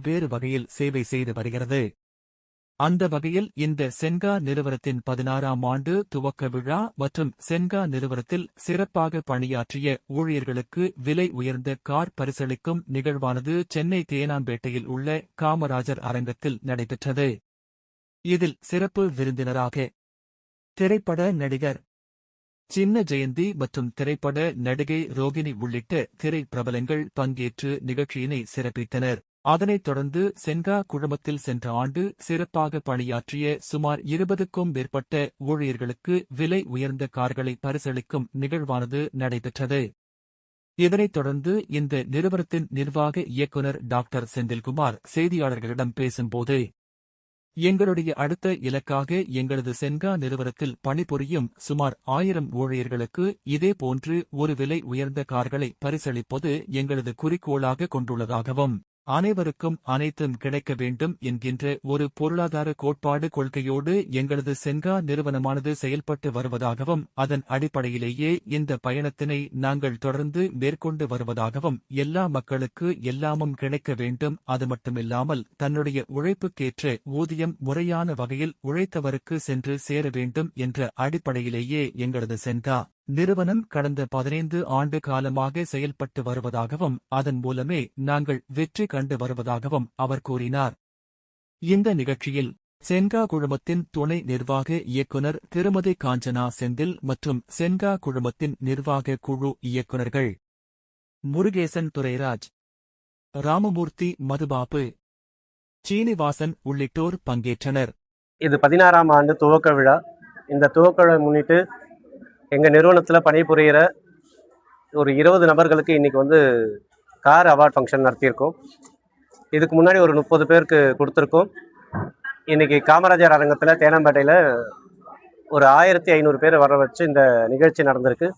பல்வேறு வகையில் சேவை செய்து வருகிறது. அந்த வகையில் இந்த சென்கா நிறுவனத்தின் 16ஆம் ஆண்டு துவக்க விழா மற்றும் சென்கா நிறுவனத்தில் சிறப்பாக பணியாற்றிய ஊழியர்களுக்கு விலை உயர்ந்த கார் பரிசளிக்கும் நிகழ்வானது சென்னை தேனாம்பேட்டையில் உள்ள காமராஜர் அரங்கத்தில் நடைபெற்றது. இதில் சிறப்பு விருந்தினராக திரைப்பட நடிகர் சின்ன ஜெயந்தி மற்றும் திரைப்பட நடிகை ரோகிணி உள்ளிட்ட திரை பிரபலங்கள் பங்கேற்று நிகழ்ச்சியினை சிறப்பித்தனர். அதனைத் தொடர்ந்து சென்கா குழுமத்தில் சென்ற ஆண்டு சிறப்பாக பணியாற்றிய சுமார் 20க்கும் மேற்பட்ட ஊழியர்களுக்கு விலை உயர்ந்த கார்களை பரிசளிக்கும் நிகழ்வானது நடைபெற்றது. இதனைத் தொடர்ந்து இந்த நிறுவனத்தின் நிர்வாக இயக்குநர் டாக்டர் செந்தில்குமார் செய்தியாளர்களிடம் பேசும்போது, எங்களுடைய அடுத்த இலக்காக எங்களது சென்கா நிறுவனத்தில் பணிபுரியும் சுமார் 1000 ஊழியர்களுக்கு இதேபோன்று ஒரு விலை உயர்ந்த கார்களை பரிசளிப்பது எங்களது குறிக்கோளாக கொண்டுள்ளதாகவும், அனைவருக்கும் அனைத்தும் கிடைக்க வேண்டும் என்கின்ற ஒரு பொருளாதார கோட்பாடு கொள்கையோடு எங்களது சென்கா நிறுவனமானது செயல்பட்டு வருவதாகவும், அதன் அடிப்படையிலேயே இந்த பயணத்தினை நாங்கள் தொடர்ந்து மேற்கொண்டு வருவதாகவும், எல்லா மக்களுக்கு எல்லாமும் கிடைக்க வேண்டும், அது மட்டுமில்லாமல் தன்னுடைய உழைப்புக்கேற்ற ஊதியம் முறையான வகையில் உழைத்தவருக்கு சென்று சேர வேண்டும் என்ற அடிப்படையிலேயே எங்களது சென்கா நிறுவனம் கடந்த 15 ஆண்டு காலமாக செயல்பட்டு வருவதாகவும், அதன் மூலமே நாங்கள் வெற்றி கண்டு வருவதாகவும் அவர் கூறினார். இந்த நிகழ்ச்சியில் சென்கா குழுமத்தின் துணை நிர்வாக இயக்குனர் திருமதி காஞ்சனா செந்தில் மற்றும் சென்கா குழுமத்தின் நிர்வாக குழு இயக்குநர்கள் முருகேசன் துரைராஜ், ராமமூர்த்தி மதுபாபு, சீனிவாசன் உள்ளிட்டோர் பங்கேற்றனர். இது 16ஆம் ஆண்டு துவக்க விழா. இந்த துவக்க விழா முன்னிட்டு எங்கள் நிறுவனத்தில் பணிபுரிகிற ஒரு 20 நபர்களுக்கு இன்றைக்கி கார் அவார்ட் ஃபங்க்ஷன் நடத்தியிருக்கோம். இதுக்கு முன்னாடி ஒரு 30 பேருக்கு கொடுத்துருக்கோம். இன்றைக்கி காமராஜர் அரங்கத்தில் தேனாம்பேட்டையில் ஒரு 1500 பேர் வர வச்சு இந்த நிகழ்ச்சி நடந்திருக்கு.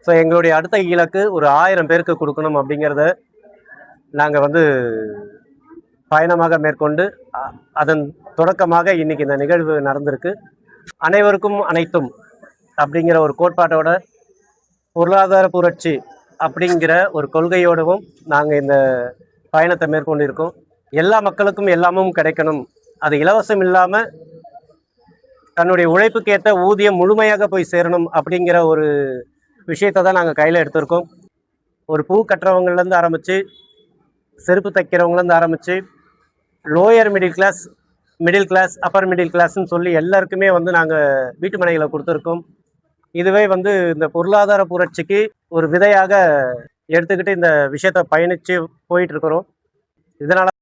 ஸோ எங்களுடைய அடுத்த இலக்கு ஒரு 1000 பேருக்கு கொடுக்கணும் அப்படிங்கிறத நாங்கள் பயணமாக மேற்கொண்டு அதன் தொடக்கமாக இன்றைக்கி இந்த நிகழ்வு நடந்திருக்கு. அனைவருக்கும் அனைத்தும் அப்படிங்கிற ஒரு கோட்பாட்டோட பொருளாதார புரட்சி அப்படிங்கிற ஒரு கொள்கையோடவும் நாங்கள் இந்த பயணத்தை மேற்கொண்டிருக்கோம். எல்லா மக்களுக்கும் எல்லாமும் கிடைக்கணும், அது இலவசம் இல்லாமல் தன்னுடைய உழைப்புக்கேற்ற ஊதியம் முழுமையாக போய் சேரணும் அப்படிங்கிற ஒரு விஷயத்தை தான் நாங்கள் கையில் எடுத்திருக்கோம். ஒரு பூ கட்டுறவங்கலேருந்து ஆரம்பித்து செருப்பு தைக்கிறவங்கலேருந்து ஆரம்பித்து lower middle class upper middle கிளாஸ்ன்னு சொல்லி எல்லாருக்குமே நாங்கள் வீட்டு மனைகளை கொடுத்துருக்கோம். இதுவே இந்த பொருளாதார புரட்சிக்கு ஒரு விதையாக எடுத்துக்கிட்டு இந்த விஷயத்தை பயணித்து போயிட்டுருக்கிறோம். இதனால்